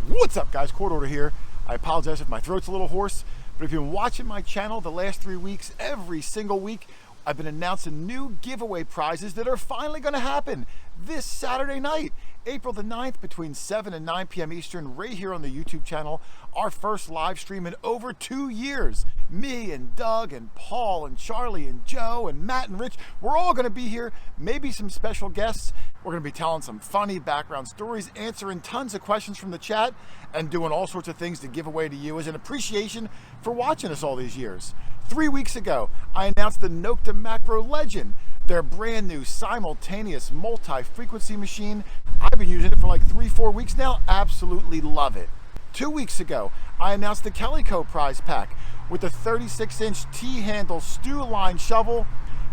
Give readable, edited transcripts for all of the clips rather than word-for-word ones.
What's up, guys? QuarterHoarder here. I apologize if my throat's a little hoarse, but if you've been watching my channel the last 3 weeks, every single week, I've been announcing new giveaway prizes that are finally going to happen this Saturday night, April the 9th, between 7 and 9 p.m. Eastern, right here on the YouTube channel. Our first live stream in over 2 years. Me and Doug and Paul and Charlie and Joe and Matt and Rich, we're all going to be here. Maybe some special guests. We're going to be telling some funny background stories, answering tons of questions from the chat, and doing all sorts of things to give away to you as an appreciation for watching us all these years. 3 weeks ago, I announced the Nocta Macro Legend, their brand new simultaneous multi-frequency machine. I've been using it for like 3-4 weeks now. Absolutely love it. 2 weeks ago, I announced the Calico prize pack with the 36-inch T-handle stew line shovel,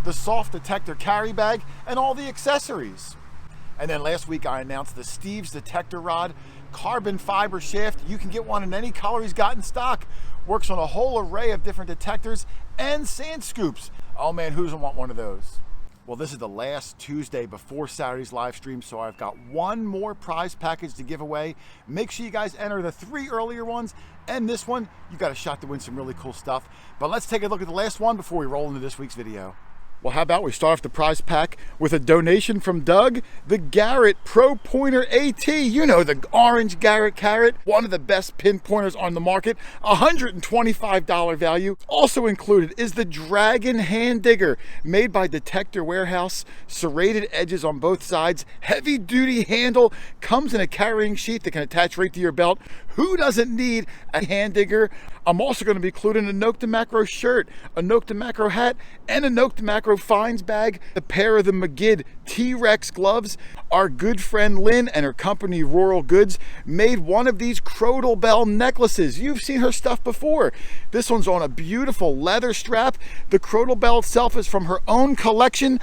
the soft detector carry bag, and all the accessories. And then last week I announced the Steve's detector rod, carbon fiber shaft. You can get one in any color he's got in stock. Works on a whole array of different detectors and sand scoops. Oh man, who doesn't want one of those? Well, this is the last Tuesday before Saturday's live stream, so I've got one more prize package to give away. Make sure you guys enter the 3 earlier ones, and this one, you got a shot to win some really cool stuff. But let's take a look at the last one before we roll into this week's video. Well, how about we start off the prize pack with a donation from Doug, the Garrett Pro Pointer AT. You know, the orange Garrett carrot, one of the best pinpointers on the market, $125 value. Also included is the Dragon Hand Digger, made by DetectorWarehouse, serrated edges on both sides, heavy duty handle, comes in a carrying sheet that can attach right to your belt. Who doesn't need a hand digger? I'm also going to be including a Nocta Macro shirt, a Nocta Macro hat, and a Nocta Macro finds bag, a pair of the McGid T-Rex gloves. Our good friend Lynn and her company Rural Goods made one of these Crotal Bell necklaces. You've seen her stuff before. This one's on a beautiful leather strap. The Crotal Bell itself is from her own collection,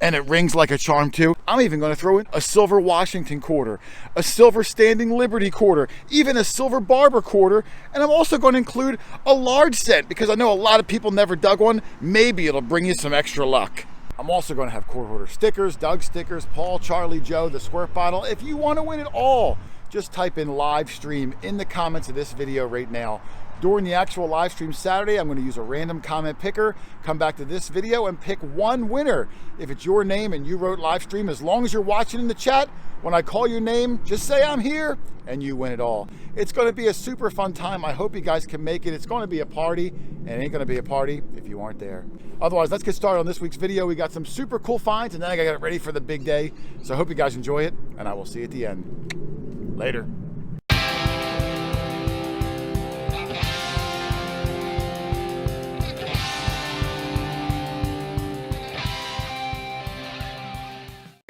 and it rings like a charm too. I'm even going to throw in a silver Washington quarter, a silver Standing Liberty quarter, even a silver Barber quarter, and I'm also going to include a large cent because I know a lot of people never dug one. Maybe it'll bring you some extra luck. I'm also going to have QuarterHoarder stickers, Doug stickers, Paul, Charlie, Joe, the squirt bottle. If you want to win it all, just type in live stream in the comments of this video right now. During the actual live stream Saturday, I'm going to use a random comment picker, come back to this video and pick one winner. If it's your name and you wrote live stream, as long as you're watching in the chat, when I call your name, just say I'm here and you win it all. It's going to be a super fun time. I hope you guys can make it. It's going to be a party, and it ain't going to be a party if you aren't there. Otherwise, let's get started on this week's video. We got some super cool finds, and then I got to get ready for the big day. So I hope you guys enjoy it, and I will see you at the end. Later.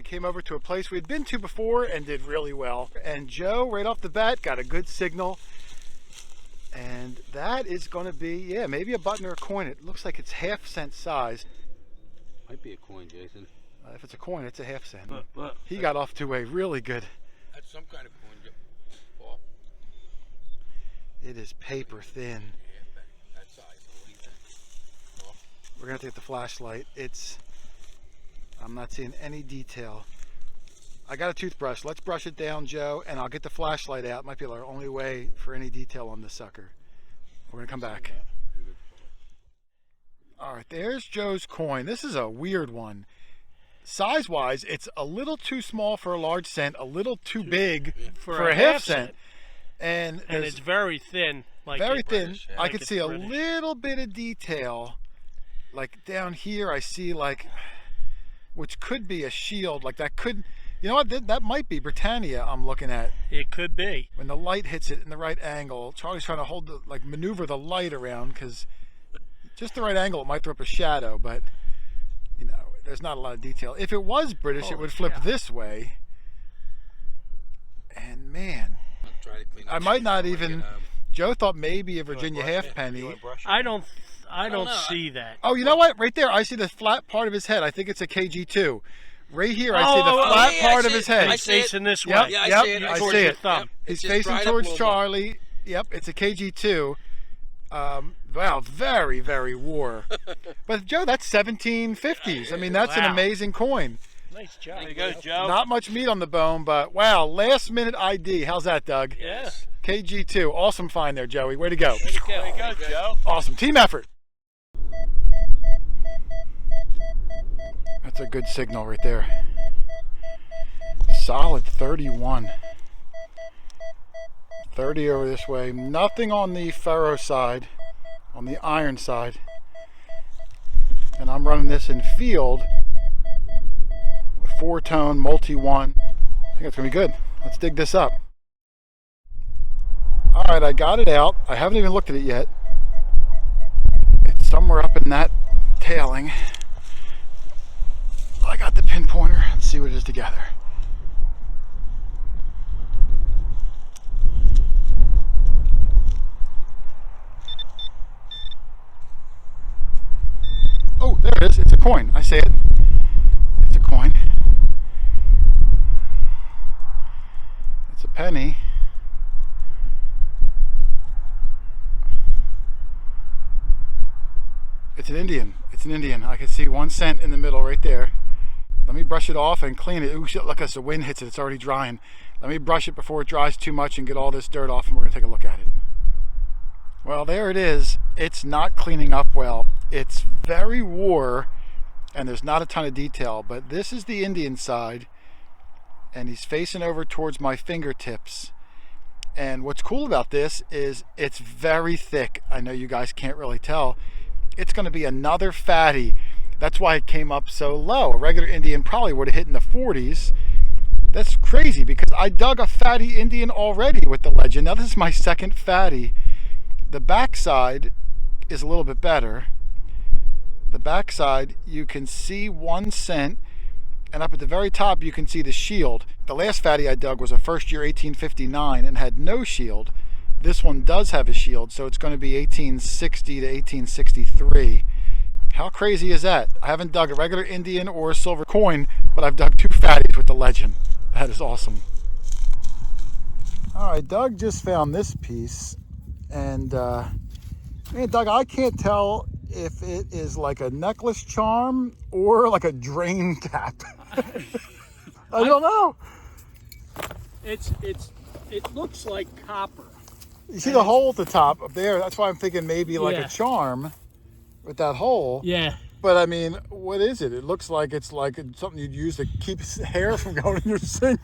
Came over to a place we had been to before and did really well. And Joe, right off the bat, got a good signal. And that is going to be, yeah, maybe a button or a coin. It looks like it's half-cent size. Might be a coin, Jason. If it's a coin, it's a half-cent. He got off to a really good. That's some kind of coin, Paul. It is paper thin. Yeah, that size. What do you think? Paul? We're going to take the flashlight. I'm not seeing any detail. I got a toothbrush. Let's brush it down, Joe, and I'll get the flashlight out. Might be our only way for any detail on this sucker. We're gonna come back. All right, there's Joe's coin. This is a weird one. Size-wise, it's a little too small for a large cent, a little too big for a half cent. And it's very thin. Like very thin. British, yeah. I could see a little bit of detail. Like down here, I see like, which could be a shield. Like that could, you know what, that might be Britannia I'm looking at. It could be. When the light hits it in the right angle, Charlie's trying to hold maneuver the light around, because just the right angle, it might throw up a shadow, but you know, there's not a lot of detail. If it was British, it would flip this way. And man, I might not even, Joe thought maybe a Virginia halfpenny. I don't see that. Oh, you know what? Right there, I see the flat part of his head. I think it's a KG2. Right here, I see the flat part of his head. He's facing this way. Yep, Yeah, I yep, see it. I Towards see your it. thumb. He's facing towards Charlie. Yep, it's a KG2. Wow, very, very war. But Joe, that's 1750s. I mean, that's an amazing coin. Nice job. There you go, Joe. Not much meat on the bone, but wow, last minute ID. How's that, Doug? Yes. KG2. Awesome find there, Joey. Way to go. There you go, Joe. Awesome. Team effort. That's a good signal right there. Solid 31. 30 over this way. Nothing on the ferro side, on the iron side. And I'm running this in field with 4-tone, multi-1. I think it's going to be good. Let's dig this up. Alright, I got it out. I haven't even looked at it yet. It's somewhere up in that tailing. I got the pinpointer. Let's see what it is together. Oh, there it is. It's a coin. I see it. It's a coin. It's a penny. It's an Indian. It's an Indian. I can see 1 cent in the middle right there. Let me brush it off and clean it. Ooh, shit, look, as the wind hits it, it's already drying. Let me brush it before it dries too much and get all this dirt off, and we're going to take a look at it. Well, there it is. It's not cleaning up well. It's very wore, and there's not a ton of detail, but this is the Indian side, and he's facing over towards my fingertips. And what's cool about this is it's very thick. I know you guys can't really tell. It's going to be another fatty. That's why it came up so low. A regular Indian probably would have hit in the 40s. That's crazy because I dug a fatty Indian already with the legend. Now this is my second fatty. The backside is a little bit better. The backside, you can see 1 cent, and up at the very top you can see the shield. The last fatty I dug was a first year 1859 and had no shield. This one does have a shield, so it's going to be 1860 to 1863. How crazy is that? I haven't dug a regular Indian or a silver coin, but I've dug 2 fatties with the legend. That is awesome. All right, Doug just found this piece, and man, Doug, I can't tell if it is like a necklace charm or like a drain cap. I don't know. It looks like copper. You see the hole at the top up there? That's why I'm thinking maybe like Yeah. a charm with that hole. Yeah. But I mean, what is it? It looks like it's like something you'd use to keep hair from going in your sink.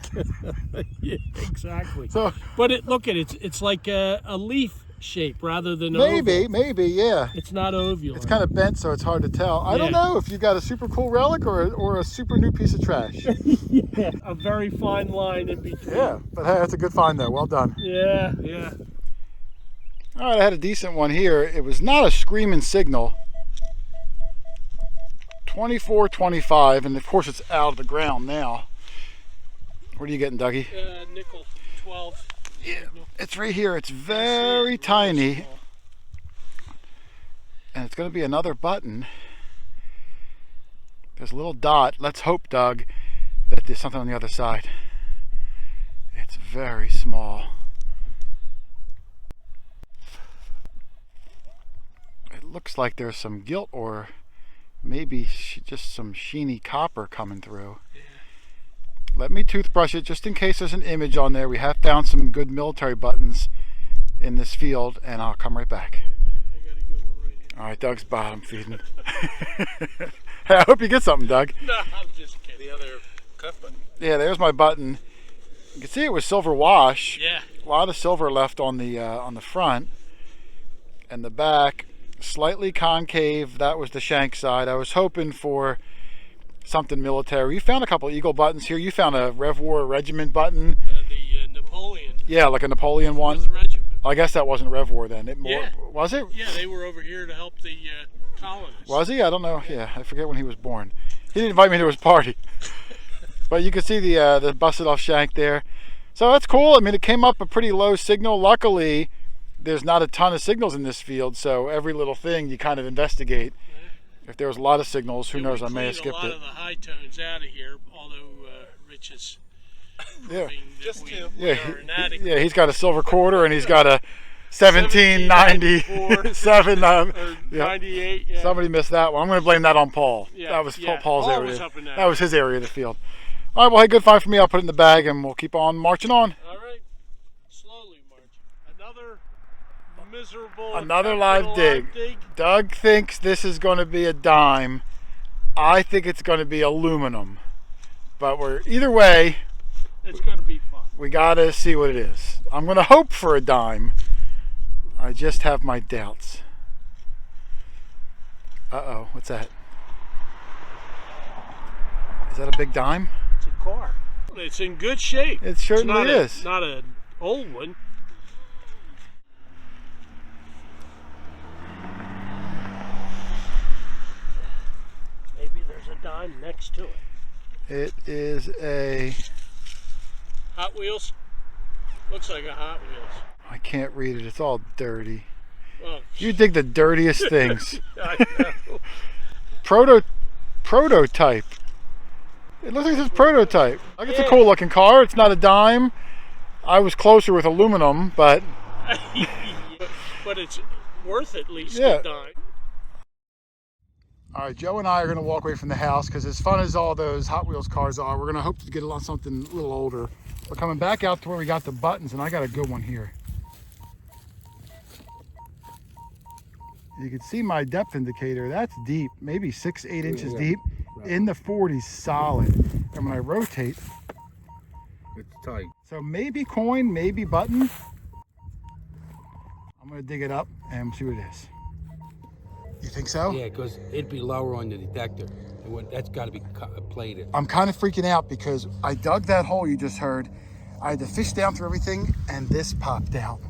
Yeah, exactly. So But look at it. It's like a leaf shape rather than maybe, oval. yeah. It's not ovular. It's kind of bent, so it's hard to tell. I don't Yeah. know if you got a super cool relic or a super new piece of trash. Yeah, a very fine line in between. Yeah, but hey, that's a good find though. Well done. Yeah, yeah. All right, I had a decent one here. It was not a screaming signal. 24.25, and of course it's out of the ground now. What are you getting, Dougie? Nickel 12. Yeah, it's right here. It's very tiny, and it's going to be another button. There's a little dot. Let's hope, Doug, that there's something on the other side. It's very small. It looks like there's some gilt or maybe just some sheeny copper coming through. Yeah. Let me toothbrush it just in case there's an image on there. We have found some good military buttons in this field, and I'll come right back. I got a good one right here. All right, Doug's bottom feeding. Hey, I hope you get something, Doug. No, I'm just kidding. The other cuff button. Yeah, there's my button. You can see it was silver wash. Yeah. A lot of silver left on the front and the back. Slightly concave. That was the shank side. I was hoping for something military. You found a couple Eagle buttons here. You found a Rev War Regiment button. The Napoleon. Yeah, like a Napoleon one. Fourth Regiment. I guess that wasn't Rev War then. Yeah. Was it? Yeah, they were over here to help the colonists. Was he? I don't know. Yeah, I forget when he was born. He didn't invite me to his party. But you can see the busted off shank there. So that's cool. I mean, it came up a pretty low signal. Luckily, there's not a ton of signals in this field, so every little thing you kind of investigate. If there was a lot of signals, who knows, I may have skipped a lot it. of the high tones out of here, although Rich is Yeah. proving that Just we two. Yeah, are inadequate. yeah, he's got a silver quarter and he's got a 1797. Or Yeah. 98. Yeah. Somebody missed that one. I'm going to blame that on Paul. Yeah, That was yeah. Paul's Paul area. was up in that. That was his area of the field. All right, well, hey, good find for me. I'll put it in the bag and we'll keep on marching on. All right. Slowly marching. Another miserable. Another live dig. Doug thinks this is going to be a dime. I think it's going to be aluminum. But either way, It's going to be fun. we got to see what it is. I'm going to hope for a dime. I just have my doubts. Uh-oh, what's that? Is that a big dime? It's a car. It's in good shape. It certainly is. Not an old one. Maybe there's a dime next to it. It is a... Hot Wheels? Looks like a Hot Wheels. I can't read it. It's all dirty. Well, You dig the dirtiest things. I know. Prototype. It looks like it's prototype. Like it's a cool looking car. It's not a dime. I was closer with aluminum, but but it's worth at least Yeah. a dime. all right, Joe and I are going to walk away from the house because as fun as all those Hot Wheels cars are, we're going to hope to get something a little older. We're coming back out to where we got the buttons, and I got a good one here. You can see my depth indicator. That's deep, maybe 6-8 inches deep, in the 40s solid. And when I rotate, It's tight. so maybe coin, maybe button. I'm going to dig it up and see what it is. You think so? Yeah, because it'd be lower on the detector. That's got to be plated. I'm kind of freaking out because I dug that hole you just heard. I had to fish down through everything and this popped out.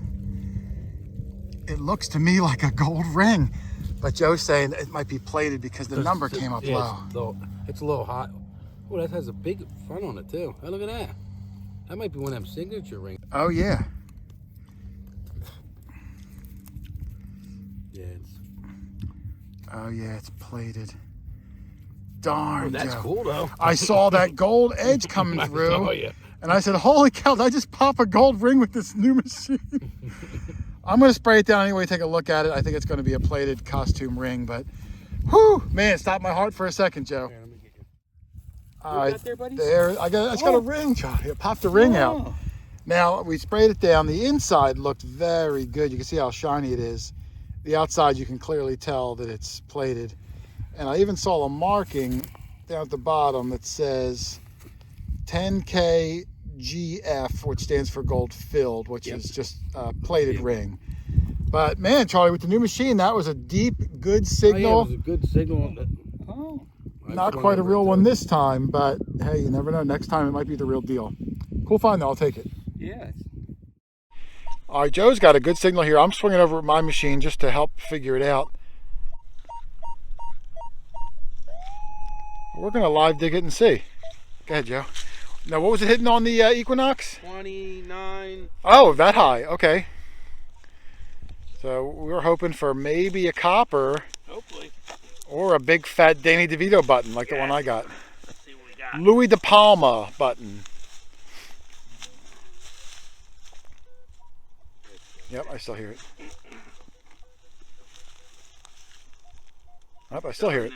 It looks to me like a gold ring, but Joe's saying it might be plated because the number came up low. It's a little hot. Oh, that has a big front on it too. Hey, look at that. That might be one of them signature rings. Oh yeah. Yeah. Oh yeah, it's plated. Darn, That's Joe. cool though. I saw that gold edge coming through. Oh yeah. And I said, holy cow, did I just pop a gold ring with this new machine? I'm going to spray it down anyway, take a look at it. I think it's going to be a plated costume ring, but whew, man, it stopped my heart for a second, Joe. Here, let me get you. All right, got there, buddy? there, I just got a ring, Johnny. It popped the ring out. Now, we sprayed it down. The inside looked very good. You can see how shiny it is. The outside, you can clearly tell that it's plated. And I even saw a marking down at the bottom that says 10K GF, which stands for gold filled, which is just a plated ring. But man, Charlie, with the new machine, that was a deep, good signal. Oh, yeah, it was a good signal. Oh. Not quite a real one this time, but hey, you never know. Next time it might be the real deal. Cool find though, I'll take it. Yeah. All right, Joe's got a good signal here. I'm swinging over at my machine just to help figure it out. We're gonna live dig it and see. Go ahead, Joe. Now, what was it hitting on the Equinox? 29. Oh, that high. Okay. So we were hoping for maybe a copper Hopefully. or a big fat Danny DeVito button like the one I got. Let's see what we got. Louis De Palma button. Yep, I still hear it. Yep, I still hear it.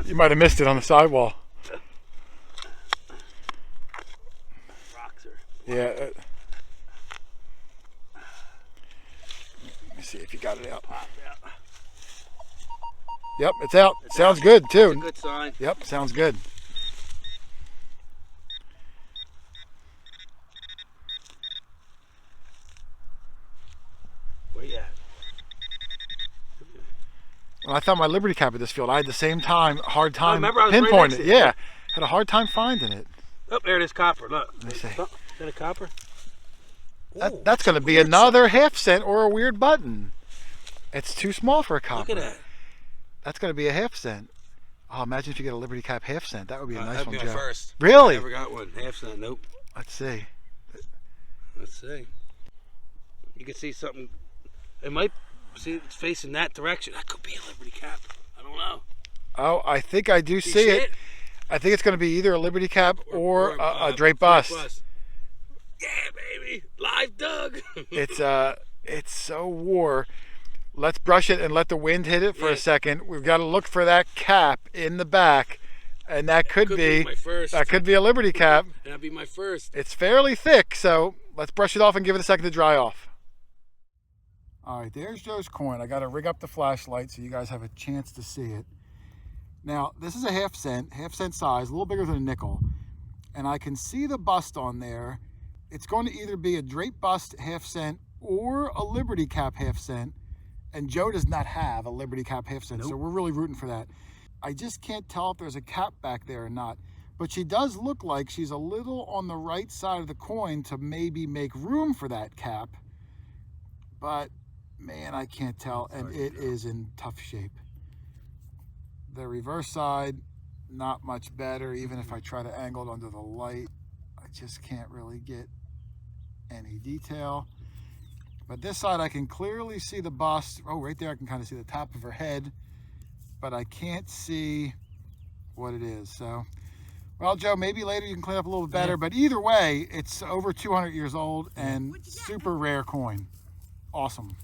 You might have missed it on the sidewall. Yeah. Let me see if you got it out. Yep, it's out. Sounds good too. Good sign. Yep, sounds good. Where you at? When I found my Liberty Cap at this field, I had the same hard time remember, I was right pinpointing next it. to it. Yeah, had a hard time finding it. Oh, there it is, copper. Look. Let me see. Is that a copper? That's going to be another half cent or a weird button. It's too small for a copper. Look at that. That's going to be a half cent. Oh, imagine if you get a Liberty Cap half cent. That would be a nice That'd one, be my Joe. first. Really? Never got one. Half cent. Nope. Let's see. Let's see. You can see something. It might see it's facing that direction. That could be a Liberty Cap. I don't know. Oh, I think I do You see it. I think it's going to be either a Liberty Cap or a Draped bust. Yeah, baby. Live Doug. It's It's so wore. Let's brush it and let the wind hit it for a second. We've got to look for that cap in the back, and that could be my first. that could be a Liberty cap. That'd be my first. It's fairly thick, so let's brush it off and give it a second to dry off. All right, there's Joe's coin. I got to rig up the flashlight so you guys have a chance to see it. Now, this is a half cent size, a little bigger than a nickel. And I can see the bust on there. It's going to either be a Draped bust half cent or a Liberty cap half cent. And Joe does not have a Liberty cap half cent, so we're really rooting for that. I just can't tell if there's a cap back there or not. But she does look like she's a little on the right side of the coin to maybe make room for that cap. But man, I can't tell, and it is in tough shape. The reverse side, not much better. Even if I try to angle it under the light, I just can't really get any detail. But this side, I can clearly see the bust. Oh, right there, I can kind of see the top of her head, but I can't see what it is. So, well, Joe, maybe later you can clean up a little bit better, but either way, it's over 200 years old and super rare coin. Awesome.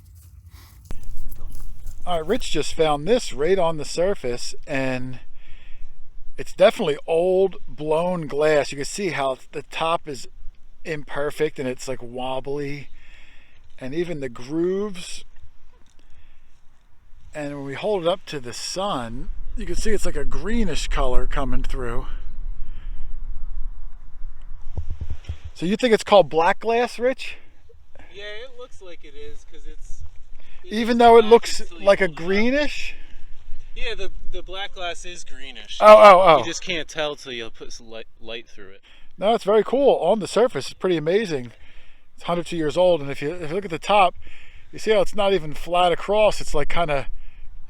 All right, Rich just found this right on the surface, and it's definitely old, blown glass. You can see how the top is imperfect and it's like wobbly, and even the grooves. And when we hold it up to the sun, you can see it's like a greenish color coming through. So you think it's called black glass, Rich? Yeah, it looks like it is because it's. Even though it looks like a greenish? Yeah, the black glass is greenish. Oh. You just can't tell till you put some light through it. No, it's very cool. On the surface, it's pretty amazing. It's hundreds of years old, and if you look at the top, you see how it's not even flat across. It's like kind of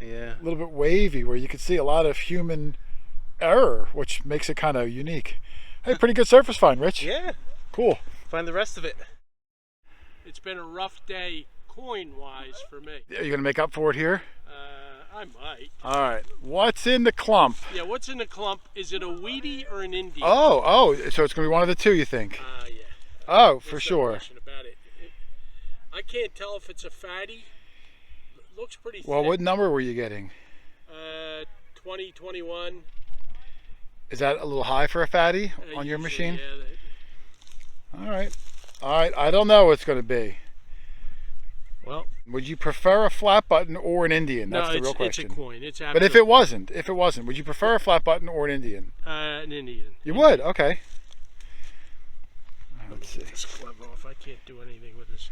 a little bit wavy, where you can see a lot of human error, which makes it kind of unique. Hey, pretty good surface find, Rich. Yeah. Cool. Find the rest of it. It's been a rough day coin-wise for me. Are you going to make up for it here? I might. All right. What's in the clump? Yeah, what's in the clump? Is it a Wheatie or an Indian? Oh, so it's going to be one of the two, you think? Yeah. Oh, for sure. No question about it. I can't tell if it's a fatty. It looks pretty thick. Well, what number were you getting? 20, 21. Is that a little high for a fatty on your machine? Yeah. All right. I don't know what it's going to be. Well, would you prefer a flat button or an Indian? That's the real question. It's a coin. It's but if it wasn't, would you prefer a flat button or an Indian? An Indian. You would? Okay. Let's see. Get this glove off. I can't do anything with this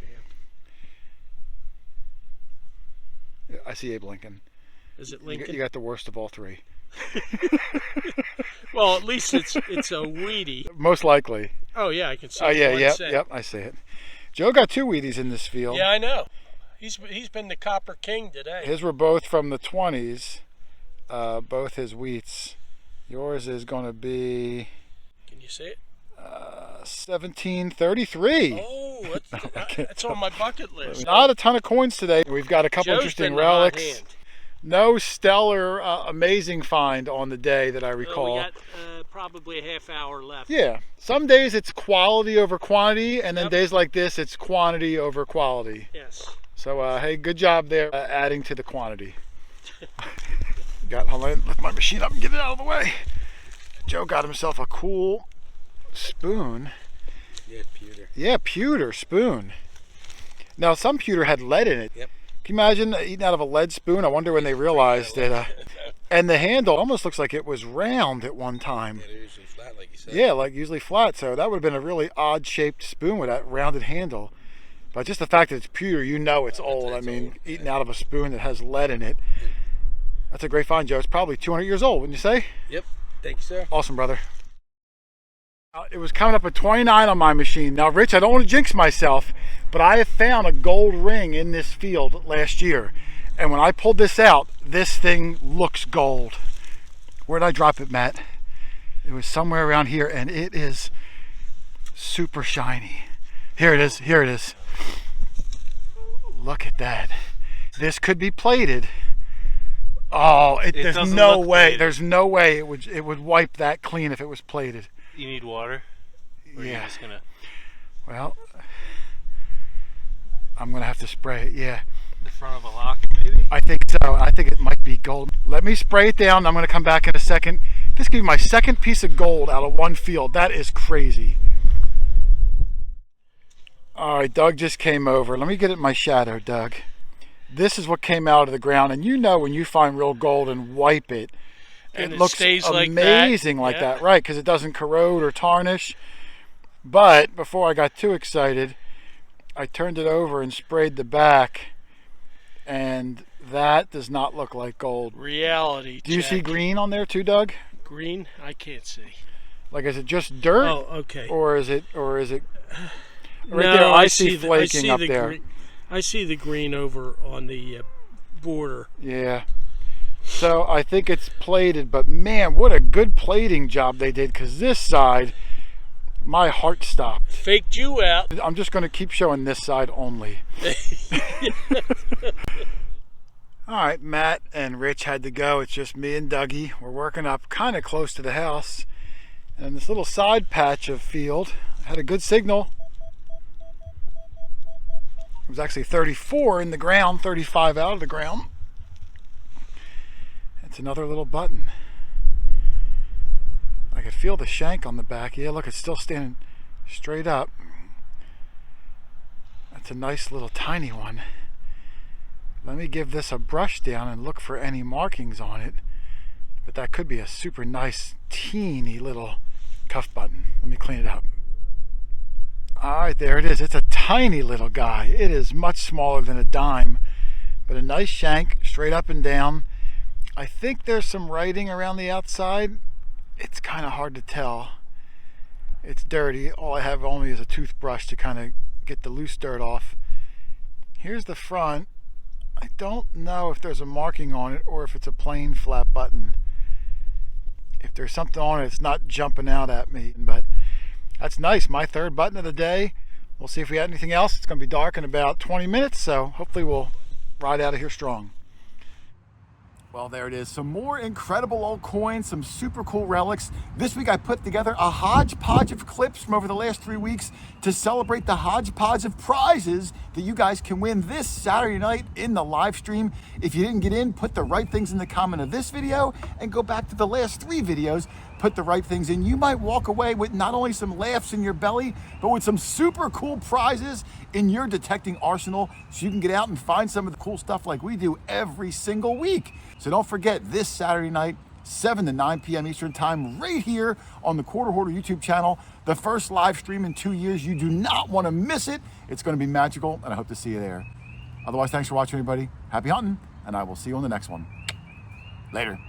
hand. I see Abe Lincoln. Is it Lincoln? You got the worst of all three. Well, at least it's a Wheatie. Most likely. Oh yeah, I can see. Oh yeah, yep, I see it. Joe got two Wheaties in this field. Yeah, I know. He's been the Copper King today. His were both from the 20s, both his wheats. Yours is going to be... Can you see it? 1733. Oh, that's on my bucket list. Not a ton of coins today. We've got a couple interesting relics. No stellar, amazing find on the day that I recall. We got probably a half hour left. Yeah. Some days it's quality over quantity, and then days like this, it's quantity over quality. Yes. So, hey, good job there adding to the quantity. Hold on, lift my machine up and get it out of the way. Joe got himself a cool spoon. Yeah, pewter. Yeah, pewter spoon. Now, some pewter had lead in it. Yep. Can you imagine eating out of a lead spoon? I wonder when they realized that. And the handle almost looks like it was round at one time. Yeah, they're usually flat, like you said. Yeah, like usually flat. So that would have been a really odd-shaped spoon with that rounded handle. But just the fact that it's pewter, you know it's old. I mean, eating out of a spoon that has lead in it. That's a great find, Joe. It's probably 200 years old, wouldn't you say? Yep. Thank you, sir. Awesome, brother. It was coming up at 29 on my machine. Now, Rich, I don't want to jinx myself, but I have found a gold ring in this field last year. And when I pulled this out, this thing looks gold. Where did I drop it, Matt? It was somewhere around here, and it is super shiny. Here it is. Here it is. Look at that. This could be plated. Oh, there's no way. Plated. There's no way it would wipe that clean if it was plated. You need water? Or yeah. You're just gonna... Well, I'm gonna have to spray it, yeah. The front of a locket, maybe? I think so. I think it might be gold. Let me spray it down. I'm gonna come back in a second. This could be my second piece of gold out of one field. That is crazy. All right, Doug just came over. Let me get at my shadow, Doug. This is what came out of the ground, and you know when you find real gold and wipe it, And it it looks stays like amazing that. like Yeah. that, right? Because it doesn't corrode or tarnish. But before I got too excited, I turned it over and sprayed the back, and that does not look like gold. Reality Do you see check. green on there too, Doug? Green? I can't see. Like, is it just dirt? Oh, okay. Or is it right No, there? I see see flaking up the there. green. I see the green over on the border. Yeah. So I think it's plated, but man, what a good plating job they did, because this side, my heart stopped. Faked you out. I'm just going to keep showing this side only. All right, Matt and Rich had to go. It's just me and Dougie. We're working up kind of close to the house. And this little side patch of field had a good signal. It was actually 34 in the ground, 35 out of the ground. It's another little button. I could feel the shank on the back. Yeah, look, it's still standing straight up. That's a nice little tiny one. Let me give this a brush down and look for any markings on it. But that could be a super nice, teeny little cuff button. Let me clean it up. All right, there it is. It's a tiny little guy. It is much smaller than a dime, but a nice shank, straight up and down. I think there's some writing around the outside. It's kind of hard to tell. It's dirty. All I have on me is a toothbrush to kind of get the loose dirt off. Here's the front. I don't know if there's a marking on it or if it's a plain flat button. If there's something on it, it's not jumping out at me, but that's nice. My third button of the day. We'll see if we got anything else. It's going to be dark in about 20 minutes, so hopefully we'll ride out of here strong. Well, there it is. Some more incredible old coins, some super cool relics. This week I put together a hodgepodge of clips from over the last 3 weeks to celebrate the hodgepodge of prizes that you guys can win this Saturday night in the live stream. If you didn't get in, put the right things in the comment of this video and go back to the last 3 videos. Put the right things in. You might walk away with not only some laughs in your belly, but with some super cool prizes in your detecting arsenal, so you can get out and find some of the cool stuff like we do every single week. So don't forget, this Saturday night, 7 to 9 p.m. Eastern time, right here on the QuarterHoarder YouTube channel. The first live stream in 2 years. You do not want to miss it. It's going to be magical, and I hope to see you there. Otherwise, thanks for watching, everybody. Happy hunting, and I will see you on the next one. Later.